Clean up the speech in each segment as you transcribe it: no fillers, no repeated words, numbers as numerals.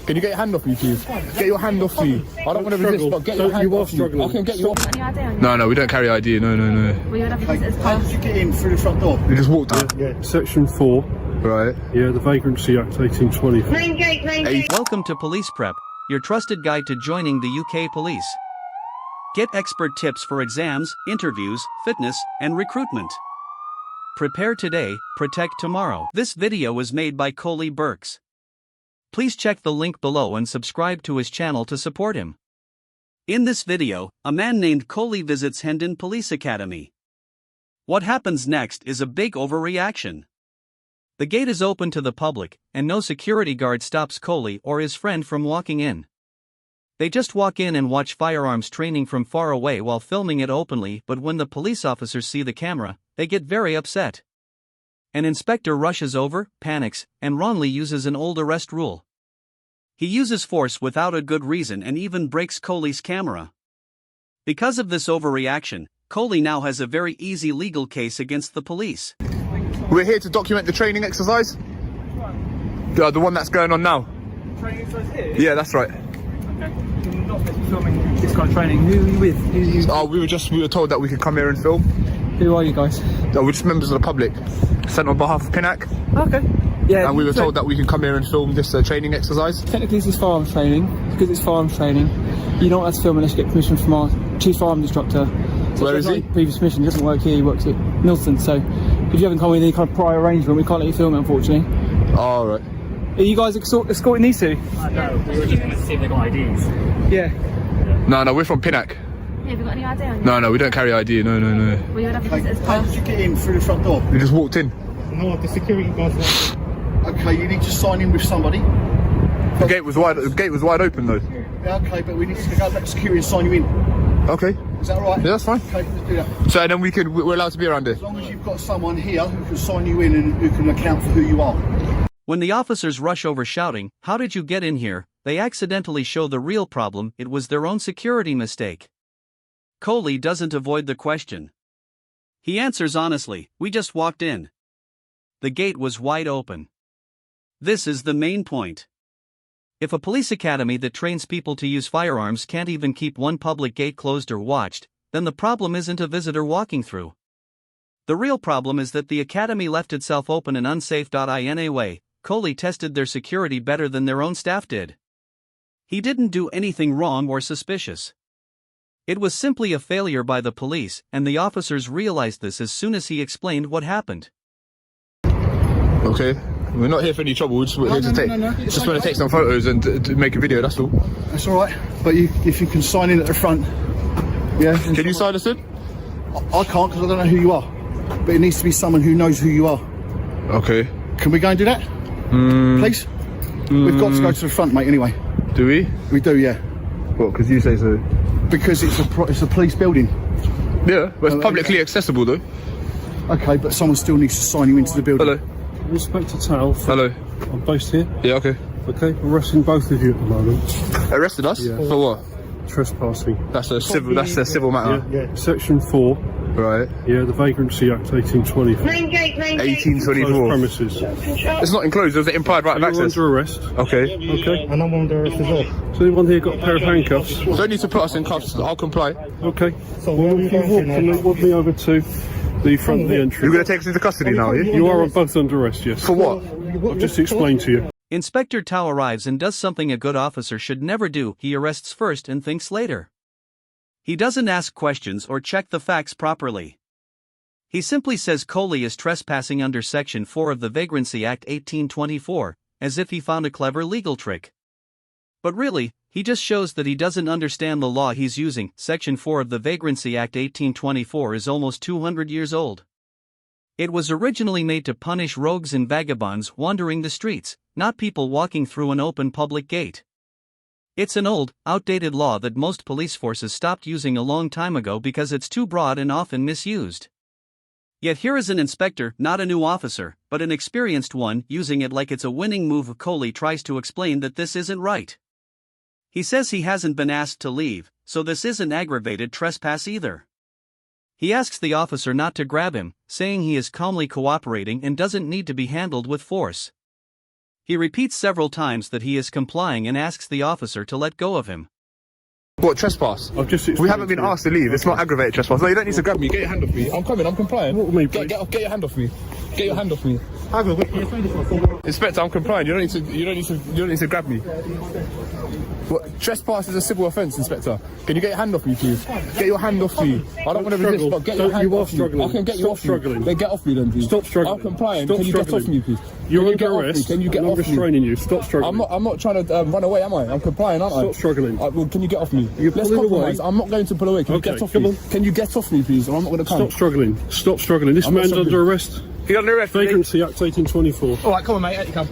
Can you get your hand off me, please? Get your hand off me. I don't want to resist, but get your hand off me. I can get you off. No, we don't carry ID. No. Well, you'll have visitors pass. How did you get in through the front door? We just walked in. Yeah, Section 4. Right. Yeah, the Vagrancy Act 1824. Main gate. Welcome to Police Prep, your trusted guide to joining the UK Police. Get expert tips for exams, interviews, fitness, and recruitment. Prepare today, protect tomorrow. This video was made by Coley Burks. Please check the link below and subscribe to his channel to support him. In this video, a man named Coley visits Hendon Police Academy. What happens next is a big overreaction. The gate is open to the public, and no security guard stops Coley or his friend from walking in. They just walk in and watch firearms training from far away while filming it openly, but when the police officers see the camera, they get very upset. An inspector rushes over, panics, and wrongly uses an old arrest rule. He uses force without a good reason and even breaks Coley's camera. Because of this overreaction, Coley now has a very easy legal case against the police. We're here to document the training exercise. The one that's going on now. Training exercise here? Yeah, that's right. Okay. You're not meant to be filming this kind of training. Who are you with? Oh, we were told that we could come here and film. Who are you guys? Oh, we're just members of the public, sent on behalf of PINAC. Okay. Yeah. And we were told that we can come here and film this training exercise. Technically, this is firearms training. Because it's firearms training, you don't have to film unless you get permission from our chief firearms instructor. So where is he? Previous permission. He doesn't work here. He works at Milton. So if you haven't come with any kind of prior arrangement, we can't let you film it, unfortunately. Oh, right. Are you guys escorting these two? No, we were just going to see if they got IDs. Yeah. No, we're from PINAC. Yeah, have you got any ID on you? No, we don't carry ID. No. Well, you'll have visitors How pass. did you get in through the front door? We just walked in. No, the security guards. Okay, you need to sign in with somebody. The gate was wide open though. Yeah, okay, but we need to go back to security and sign you in. Okay. Is that all right? Yeah, that's fine. Okay, let's do that. So then we're allowed to be around here. As long as you've got someone here who can sign you in and who can account for who you are. When the officers rush over shouting, "How did you get in here?" they accidentally show the real problem. It was their own security mistake. Coley doesn't avoid the question. He answers honestly, "We just walked in. The gate was wide open." This is the main point. If a police academy that trains people to use firearms can't even keep one public gate closed or watched, then the problem isn't a visitor walking through. The real problem is that the academy left itself open and unsafe. In a way, Coley tested their security better than their own staff did. He didn't do anything wrong or suspicious. It was simply a failure by the police, and the officers realized this as soon as he explained what happened. Okay. We're not here for any trouble. We're just here to just want to take some photos and to make a video. That's all. That's all right. But if you can sign in at the front, yeah. Can you sign us in? I can't because I don't know who you are. But it needs to be someone who knows who you are. Okay. Can we go and do that? Please? We've got to go to the front, mate, anyway. Do we? We do, yeah. What, because you say so? Because it's a police building. Yeah, but it's publicly accessible though. Okay, but someone still needs to sign you into the building. Hello. Inspector Towell. Hello. I'm based here. Yeah, okay. Okay, arresting both of you at the moment. Arrested us? Yeah. For what? Trespassing. That's a civil matter. Yeah. Section 4. Right. Yeah, the Vagrancy Act 1824. Main gate. 1824. Closed premises. It's not enclosed, there's an implied right of You're access. under arrest. Okay. Okay. And I'm under arrest as well. So anyone here got a pair of handcuffs? Don't need to put us in cuffs, I'll comply. Okay. So well, if you walk me over to the front of the entry. You're going to take us into custody now, are you? You are both under arrest, yes. For what? I've just explained to you. Inspector Tao arrives and does something a good officer should never do. He arrests first and thinks later. He doesn't ask questions or check the facts properly. He simply says Coley is trespassing under Section 4 of the Vagrancy Act 1824, as if he found a clever legal trick. But really, he just shows that he doesn't understand the law he's using. Section 4 of the Vagrancy Act 1824 is almost 200 years old. It was originally made to punish rogues and vagabonds wandering the streets, not people walking through an open public gate. It's an old, outdated law that most police forces stopped using a long time ago because it's too broad and often misused. Yet here is an inspector, not a new officer, but an experienced one, using it like it's a winning move. Coley tries to explain that this isn't right. He says he hasn't been asked to leave, so this isn't aggravated trespass either. He asks the officer not to grab him, saying he is calmly cooperating and doesn't need to be handled with force. He repeats several times that he is complying and asks the officer to let go of him. What, trespass? We haven't been asked to leave. It's not aggravated trespass. No, you don't need to grab me. Get your hand off me. I'm coming. I'm complying. What, me, get your hand off me. Get your hand off me. Inspector, I'm complying. You don't need to grab me. What, trespass is a civil offence, Inspector. Can you get your hand off me, please? Get your hand off me. I don't want to resist, but get your hand off me. I can get you off me. Then get off me then, please. Stop struggling. I'm complying. Can you get off me, please? You're under arrest. Can you get off me? I'm restraining you. Stop struggling. I'm not trying to run away, am I? I'm complying, aren't I? Stop struggling. Well, can you get off me? Let's compromise. I'm not going to pull away. Can you get off me? Can you get off me, please? Or I'm not going to come. Stop struggling. Stop struggling. This man's under arrest. He's under arrest. Vagrancy Act 1824. All right, come on, mate. Out you come.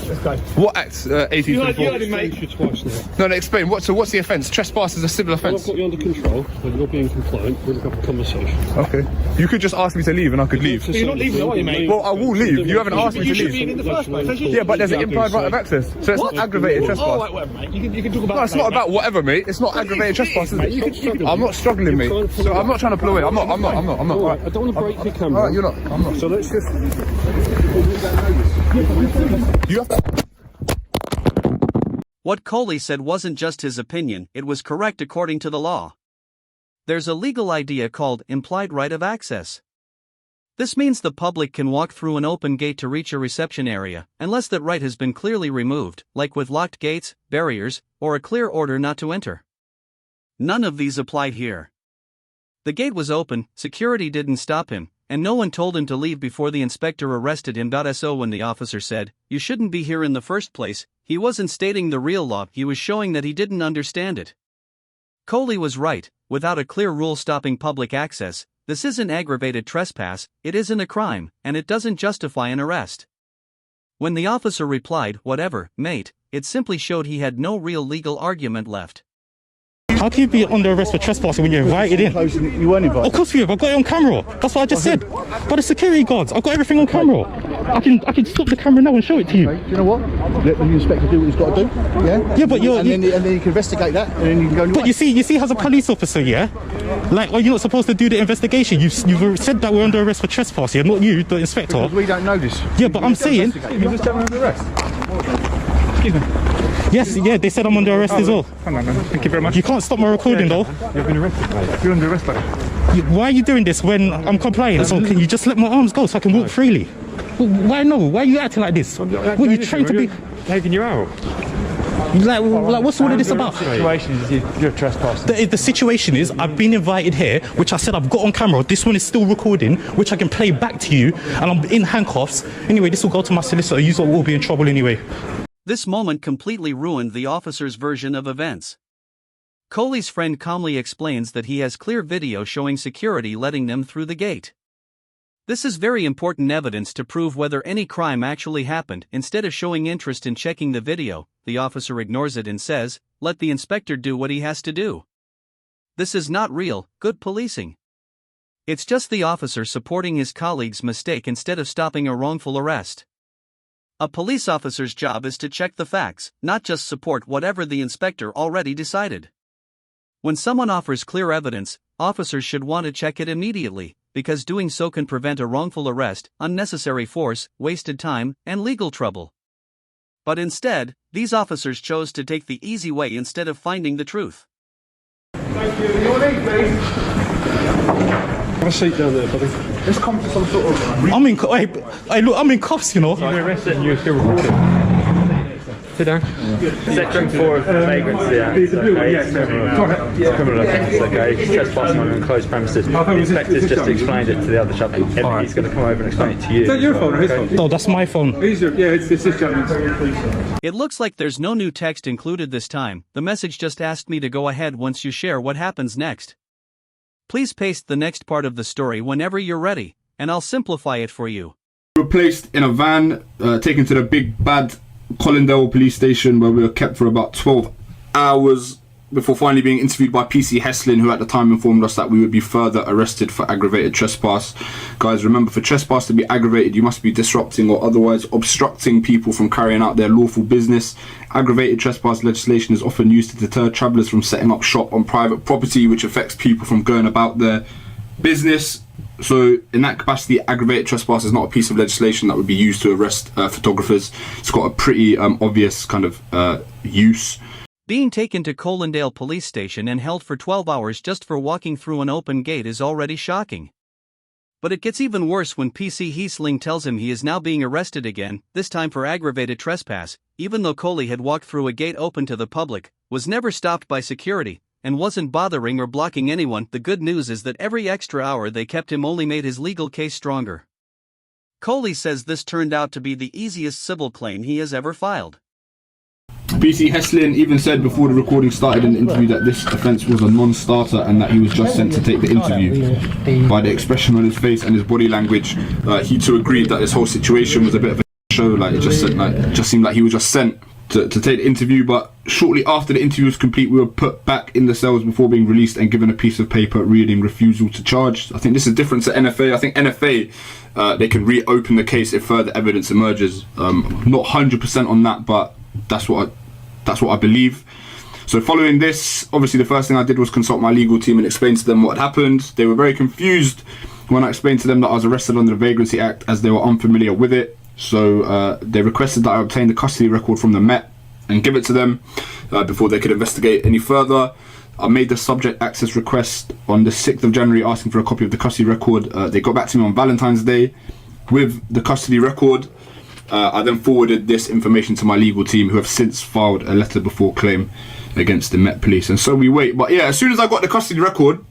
Let's go. What Act? 1824. You heard him, mate. Twice now. No, explain. What's the offence? Trespass is a civil offence. I've got you under control, but you're being compliant. We'll have a conversation. Okay. You could just ask me to leave and I could leave. You're not leaving, are you, mate? Well, I will leave. You haven't asked me to You leave. should be in the first place. Yeah, but there's an implied right of access. So it's not aggravated trespass. Oh, right, whatever, mate. You can talk about No, it's not about whatever, mate. It's not aggravated trespass, is it? I'm not struggling, mate. So I'm not trying to pull away. I'm not. Alright, I don't want to break your camera. Alright, you're not. I'm not. So let's just... You have to... What Coley said wasn't just his opinion, it was correct according to the law. There's a legal idea called implied right of access. This means the public can walk through an open gate to reach a reception area, unless that right has been clearly removed, like with locked gates, barriers, or a clear order not to enter. None of these applied here. The gate was open, security didn't stop him, and no one told him to leave before the inspector arrested him. So when the officer said, "You shouldn't be here in the first place," he wasn't stating the real law, he was showing that he didn't understand it. Coley was right. Without a clear rule stopping public access, this isn't aggravated trespass, it isn't a crime, and it doesn't justify an arrest. When the officer replied, "Whatever, mate," it simply showed he had no real legal argument left. How can you be under arrest for trespassing when you're invited in? You weren't invited. Of course you have. I've got it on camera. That's what I just said. By the security guards, I've got everything on camera. I can stop the camera now and show it to you. Okay, do you know what? Let the inspector do what he's got to do. Yeah. Yeah, but then you can investigate that, and then you can go. But you see, as a police officer, yeah, like, are you not supposed to do the investigation? You've said that we're under arrest for trespassing, not you, the inspector. Because we don't know this. Yeah, but I'm saying. You just under arrest. Excuse me. Yes, yeah, they said I'm under arrest as well. Thank you very much. You can't stop my recording though. You've been arrested, mate. You're under arrest, mate. Why are you doing this when I'm complying? So can you just let my arms go so I can walk freely? Why no? Why are you acting like this? What are you trained to be? Taking you out. Like what's all of this about? The situation is you're trespassing. The situation is I've been invited here, which I said I've got on camera. This one is still recording, which I can play back to you, and I'm in handcuffs. Anyway, this will go to my solicitor. You will be in trouble anyway. This moment completely ruined the officer's version of events. Coley's friend calmly explains that he has clear video showing security letting them through the gate. This is very important evidence to prove whether any crime actually happened. Instead of showing interest in checking the video, the officer ignores it and says, "Let the inspector do what he has to do." This is not real, good policing. It's just the officer supporting his colleague's mistake instead of stopping a wrongful arrest. A police officer's job is to check the facts, not just support whatever the inspector already decided. When someone offers clear evidence, officers should want to check it immediately, because doing so can prevent a wrongful arrest, unnecessary force, wasted time, and legal trouble. But instead, these officers chose to take the easy way instead of finding the truth. Thank you. Your name, please. Have a seat down there, buddy. Let's come to some sort of... I'm in cuffs, you know. You were arrested and you're still recording. Sit down. Section 4 of vagrancy act. It's criminal offence, okay? Trespassing on enclosed premises. The inspector's just explained it to the other chap. He's going to come over and explain it to you. Is that your phone or his phone? No, that's my phone. It's this gentleman's. It looks like there's no new text included this time. The message just asked me to go ahead once you share what happens next. Please paste the next part of the story whenever you're ready, and I'll simplify it for you. We were placed in a van, taken to the big bad Collindale police station, where we were kept for about 12 hours before finally being interviewed by PC Heslin, who at the time informed us that we would be further arrested for aggravated trespass. Guys, remember, for trespass to be aggravated, you must be disrupting or otherwise obstructing people from carrying out their lawful business. Aggravated trespass legislation is often used to deter travellers from setting up shop on private property, which affects people from going about their business. So in that capacity, aggravated trespass is not a piece of legislation that would be used to arrest photographers. It's got a pretty obvious kind of use. Being taken to Colindale police station and held for 12 hours just for walking through an open gate is already shocking. But it gets even worse when PC Heesling tells him he is now being arrested again, this time for aggravated trespass, even though Coley had walked through a gate open to the public, was never stopped by security, and wasn't bothering or blocking anyone. The good news is that every extra hour they kept him only made his legal case stronger. Coley says this turned out to be the easiest civil claim he has ever filed. PC Heslin even said before the recording started in the interview that this offence was a non-starter and that he was just sent to take the interview. By the expression on his face and his body language, he too agreed that this whole situation was a bit of a show. Like it just seemed like he was just sent to take the interview. But shortly after the interview was complete, we were put back in the cells before being released and given a piece of paper reading refusal to charge. I think this is different to NFA. I think NFA they can reopen the case if further evidence emerges. Not 100% on that, but that's what I believe. So following this, obviously the first thing I did was consult my legal team and explain to them what had happened. They were very confused when I explained to them that I was arrested under the Vagrancy Act, as they were unfamiliar with it. So they requested that I obtain the custody record from the Met and give it to them before they could investigate any further. I made the subject access request on the 6th of January asking for a copy of the custody record. They got back to me on Valentine's Day with the custody record. I then forwarded this information to my legal team, who have since filed a letter before claim against the Met Police, and so we wait. But yeah, as soon as I got the custody record,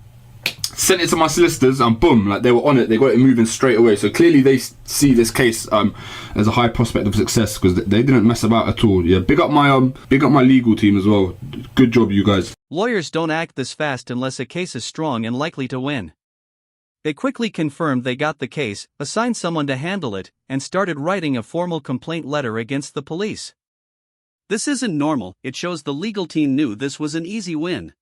sent it to my solicitors, and boom, like they were on it. They got it moving straight away. So clearly they see this case as a high prospect of success, because they didn't mess about at all. Yeah, big up my legal team as well. Good job, you guys. Lawyers don't act this fast unless a case is strong and likely to win. They quickly confirmed they got the case, assigned someone to handle it, and started writing a formal complaint letter against the police. This isn't normal. It shows the legal team knew this was an easy win.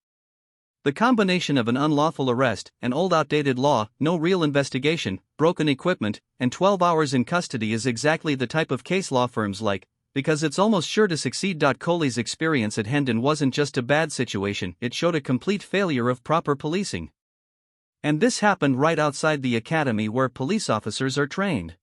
The combination of an unlawful arrest, an old outdated law, no real investigation, broken equipment, and 12 hours in custody is exactly the type of case law firms like, because it's almost sure to succeed. Coley's experience at Hendon wasn't just a bad situation, it showed a complete failure of proper policing. And this happened right outside the academy where police officers are trained.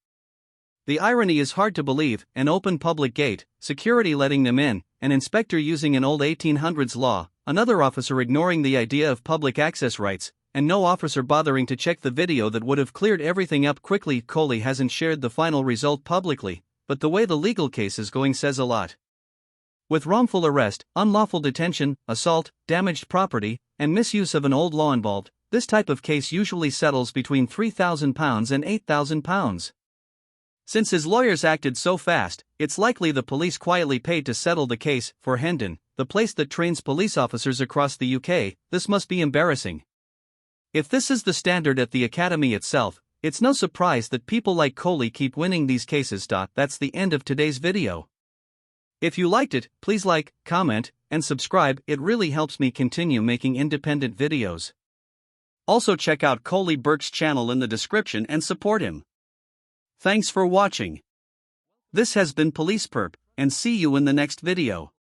The irony is hard to believe: an open public gate, security letting them in, an inspector using an old 1800s law, another officer ignoring the idea of public access rights, and no officer bothering to check the video that would have cleared everything up quickly. Coley hasn't shared the final result publicly, but the way the legal case is going says a lot. With wrongful arrest, unlawful detention, assault, damaged property, and misuse of an old law involved, this type of case usually settles between £3,000 and £8,000. Since his lawyers acted so fast, it's likely the police quietly paid to settle the case. For Hendon, the place that trains police officers across the UK, this must be embarrassing. If this is the standard at the academy itself, it's no surprise that people like Coley keep winning these cases. That's the end of today's video. If you liked it, please like, comment, and subscribe. It really helps me continue making independent videos. Also check out Coley Burke's channel in the description and support him. Thanks for watching. This has been Police Perp, and see you in the next video.